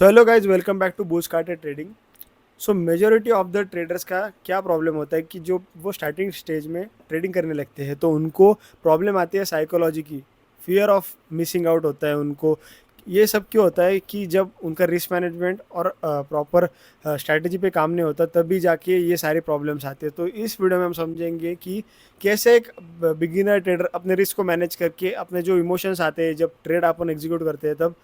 तो hello guys, welcome back to boost carted trading. So majority of the traders का क्या problem होता है कि जो वो स्टार्टिंग स्टेज में ट्रेडिंग करने लगते हैं तो उनको प्रॉब्लम आती है साइकोलॉजी की। फियर ऑफ मिसिंग आउट होता है उनको। ये सब क्यों होता है कि जब उनका रिस्क मैनेजमेंट और प्रॉपर स्ट्रैटेजी पे काम नहीं होता तभी जाके ये सारी प्रॉब्लम्स आती है। तो इस वीडियो में हम समझेंगे कि कैसे एक बिगिनर ट्रेडर अपने रिस्क को मैनेज करके अपने जो इमोशंस आते हैं जब ट्रेड अपन एग्जीक्यूट करते हैं, तब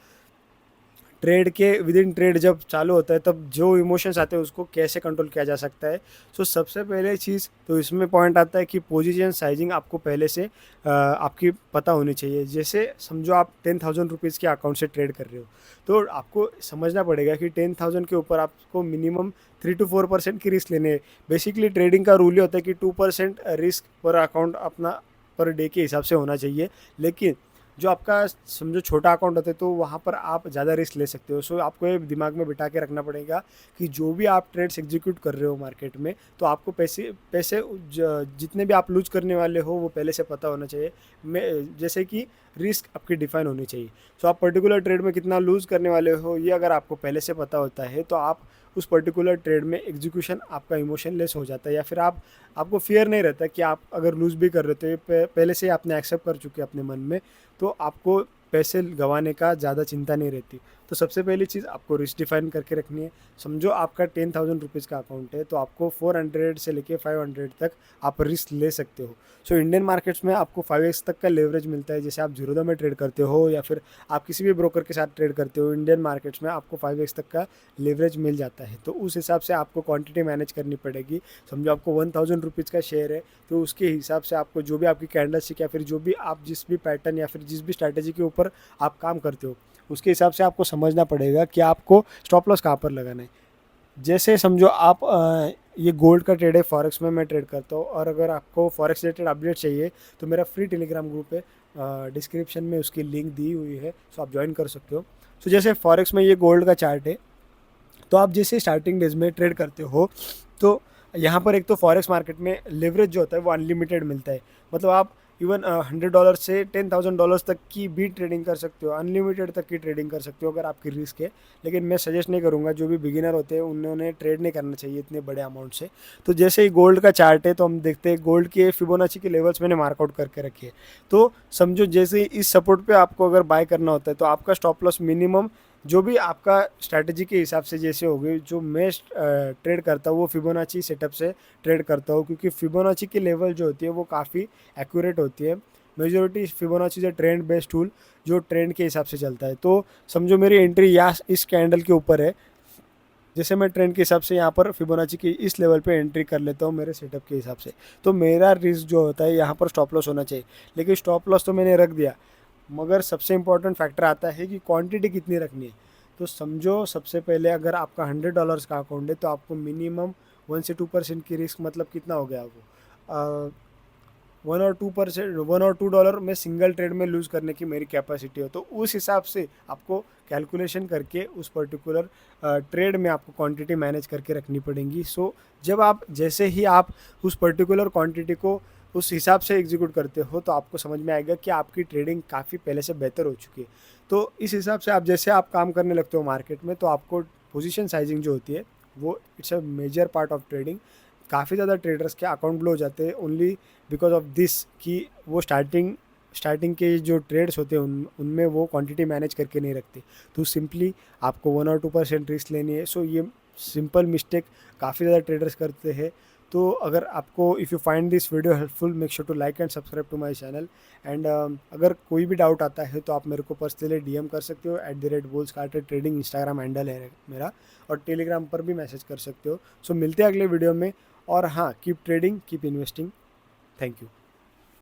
ट्रेड के विद इन ट्रेड जब चालू होता है तब जो इमोशंस आते हैं उसको कैसे कंट्रोल किया जा सकता है। सो सबसे पहले चीज़ तो इसमें पॉइंट आता है कि पोजीशन साइजिंग आपको पहले से आपकी पता होनी चाहिए। जैसे समझो आप 10,000 रुपीज़ के अकाउंट से ट्रेड कर रहे हो, तो आपको समझना पड़ेगा कि 10,000 के ऊपर आपको मिनिमम 3 to 4% की रिस्क लेने हैं। बेसिकली ट्रेडिंग का रूल ये होता है कि 2% रिस्क पर अकाउंट अपना पर डे के हिसाब से होना चाहिए। लेकिन जो आपका समझो छोटा अकाउंट होता है तो वहाँ पर आप ज़्यादा रिस्क ले सकते हो। सो आपको ये दिमाग में बिठा के रखना पड़ेगा कि जो भी आप ट्रेड्स एग्जीक्यूट कर रहे हो मार्केट में, तो आपको पैसे पैसे जितने भी आप लूज करने वाले हो वो पहले से पता होना चाहिए। मैं जैसे कि रिस्क आपकी डिफाइन होनी चाहिए। सो आप पर्टिकुलर ट्रेड में कितना लूज करने वाले हो ये अगर आपको पहले से पता होता है तो आप उस पर्टिकुलर ट्रेड में एग्जीक्यूशन आपका इमोशनलेस हो जाता है, या फिर आपको फियर नहीं रहता कि आप अगर लूज भी कर रहे हो तो ये पहले से ही आपने एक्सेप्ट कर चुके हैं अपने मन में, तो आपको पैसे गंवाने का ज़्यादा चिंता नहीं रहती। तो सबसे पहली चीज़ आपको रिस्क डिफाइन करके रखनी है। समझो आपका 10,000 रुपीज़ का अकाउंट है तो आपको 400 से लेके 500 तक आप रिस्क ले सकते हो। सो इंडियन मार्केट्स में आपको 5x तक का लेवरेज मिलता है। जैसे आप जीरोधा में ट्रेड करते हो या फिर आप किसी भी ब्रोकर के साथ ट्रेड करते हो, इंडियन मार्केट्स में आपको 5x तक का लेवरेज मिल जाता है। तो उस हिसाब से आपको क्वांटिटी मैनेज करनी पड़ेगी। समझो आपको 1,000 रुपीज़ का शेयर है तो उसके हिसाब से आपको जो भी आपकी कैंडलस्टिक या फिर जो भी आप जिस भी पैटर्न या फिर जिस भी स्ट्रैटेजी के ऊपर आप काम करते हो उसके हिसाब से आपको समझना पड़ेगा कि आपको स्टॉप लॉस कहाँ पर लगाना है। जैसे समझो आप ये गोल्ड का ट्रेड है, फॉरेक्स में मैं ट्रेड करता हूँ, और अगर आपको फॉरेक्स रिलेटेड अपडेट चाहिए तो मेरा फ्री टेलीग्राम ग्रुप है, डिस्क्रिप्शन में उसकी लिंक दी हुई है, सो आप ज्वाइन कर सकते हो। सो जैसे फॉरेक्स में ये गोल्ड का चार्ट है, तो आप जैसे स्टार्टिंग डेज में ट्रेड करते हो तो यहाँ पर एक तो फॉरेक्स मार्केट में लेवरेज जो होता है वो अनलिमिटेड मिलता है। मतलब आप इवन $100 से $10,000 तक की भी ट्रेडिंग कर सकते हो, अनलिमिटेड तक की ट्रेडिंग कर सकते हो अगर आपकी रिस्क है। लेकिन मैं सजेस्ट नहीं करूँगा, जो भी बिगिनर होते हैं उन्होंने ट्रेड नहीं करना चाहिए इतने बड़े अमाउंट से। तो जैसे ही गोल्ड का चार्ट है तो हम देखते हैं गोल्ड के फिबोनाची के लेवल्स मैंने मार्कआउट करके रखे हैं। तो समझो जैसे ही इस सपोर्ट पे आपको अगर बाय करना होता है तो आपका स्टॉप लॉस मिनिमम जो भी आपका स्ट्रैटेजी के हिसाब से जैसे हो गई, जो मैं ट्रेड करता हूँ वो फिबोनाची सेटअप से ट्रेड करता हूँ, क्योंकि फिबोनाची की लेवल जो होती है वो काफ़ी एक्यूरेट होती है। मेजोरिटी फिबोनाची से ट्रेंड बेस्ड टूल जो ट्रेंड के हिसाब से चलता है। तो समझो मेरी एंट्री या इस कैंडल के ऊपर है, जैसे मैं ट्रेंड के हिसाब से यहाँ पर फिबोनाची की इस लेवल पे एंट्री कर लेता हूँ मेरे सेटअप के हिसाब से, तो मेरा रिस्क जो होता है यहाँ पर स्टॉप लॉस होना चाहिए। लेकिन स्टॉप लॉस तो मैंने रख दिया, मगर सबसे इंपॉर्टेंट फैक्टर आता है कि क्वांटिटी कितनी रखनी है। तो समझो सबसे पहले अगर आपका $100 का अकाउंट है तो आपको मिनिमम 1 से 2% की रिस्क, मतलब कितना हो गया वो 1 और 2%, $1 और $2 में सिंगल ट्रेड में लूज़ करने की मेरी कैपेसिटी हो। तो उस हिसाब से आपको कैलकुलेशन करके उस पर्टिकुलर ट्रेड में आपको क्वांटिटी मैनेज करके रखनी पड़ेगी। सो जब आप जैसे ही आप उस पर्टिकुलर क्वांटिटी को उस हिसाब से एग्जीक्यूट करते हो तो आपको समझ में आएगा कि आपकी ट्रेडिंग काफ़ी पहले से बेहतर हो चुकी है। तो इस हिसाब से आप जैसे आप काम करने लगते हो मार्केट में तो आपको पोजीशन साइजिंग जो होती है वो it's a major part of trading. काफ़ी ज़्यादा ट्रेडर्स के अकाउंट ब्लो हो जाते हैं ओनली बिकॉज ऑफ दिस कि वो स्टार्टिंग के जो ट्रेड्स होते हैं उनमें वो क्वांटिटी मैनेज करके नहीं रखते। तो सिंपली आपको 1 और 2% रिस्क लेनी है। सो ये सिंपल मिस्टेक काफ़ी ज़्यादा ट्रेडर्स करते हैं। तो अगर आपको if you find this video helpful, make sure to like and subscribe to my channel. And अगर कोई भी डाउट आता है तो आप मेरे को पर्सनली डीएम कर सकते हो, @bullscartedtrading इंस्टाग्राम हैंडल है मेरा, और टेलीग्राम पर भी मैसेज कर सकते हो। सो मिलते हैं अगले वीडियो में, और हाँ, keep trading, keep investing. Thank you.